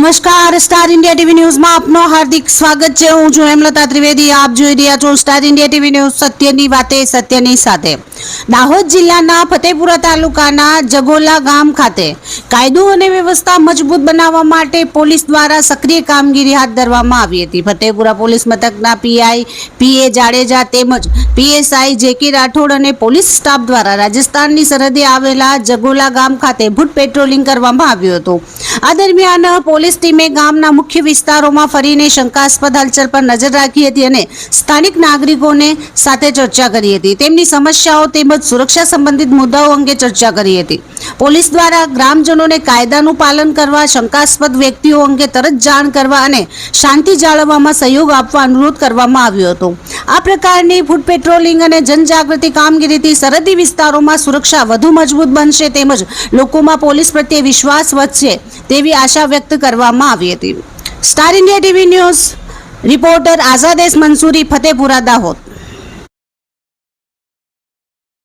નમસ્કાર, star India TV ન્યૂઝમાં આપનું હાર્દિક સ્વાગત છે। હું છું હેમલતા ત્રિવેદી। આપ જોઈ રહ્યા છો સ્ટાર ઇન્ડિયા ટીવી ન્યૂઝ, સત્યની વાતે સત્યની સાથે। દાહોદ જિલ્લાના ફતેપુરા તાલુકાના જગોલા ગામ ખાતે કાયદો અને વ્યવસ્થા મજબૂત બનાવવા માટે પોલીસ દ્વારા સક્રિય કામગીરી હાથ ધરવામાં આવી હતી। ફતેપુરા પોલીસ મથકના પીઆઈ પીએ જાડેજા તેમજ પીએસઆઈ જેકે રાઠોડ અને પોલીસ સ્ટાફ દ્વારા રાજસ્થાનની સરહદે આવેલા જગોલા ગામ ખાતે ભૂટ પેટ્રોલિંગ કરવામાં આવ્યું હતું। આ દરમિયાન પોલીસ ટીમે ગામના મુખ્ય વિસ્તારોમાં ફરીને શંકાસ્પદ હલચલ પર નજર રાખી હતી અને સ્થાનિક નાગરિકોને સાથે ચર્ચા કરી હતી। તેમની સમસ્યાઓ તેમજ સુરક્ષા સંબંધિત મુદ્દાઓ અંગે ચર્ચા કરી હતી। પોલીસ દ્વારા ગ્રામજનોને કાયદાનું પાલન કરવા, શંકાસ્પદ વ્યક્તિઓ અંગે તરત જાણ કરવા અને શાંતિ જાળવવામાં સહયોગ આપવા અનુરોધ કરવામાં આવ્યો હતો। આ પ્રકારની ફૂટ પેટ્રોલિંગ અને જનજાગૃતિ કામગીરીથી સરહદી વિસ્તારોમાં સુરક્ષા વધુ મજબૂત બનશે તેમજ લોકોમાં પોલીસ પ્રત્યે વિશ્વાસ વધશે તેવી આશા વ્યક્ત કરવામાં આવી હતી। Star India TV news reporter Azadesh Mansuri, Fatepura, Dahod.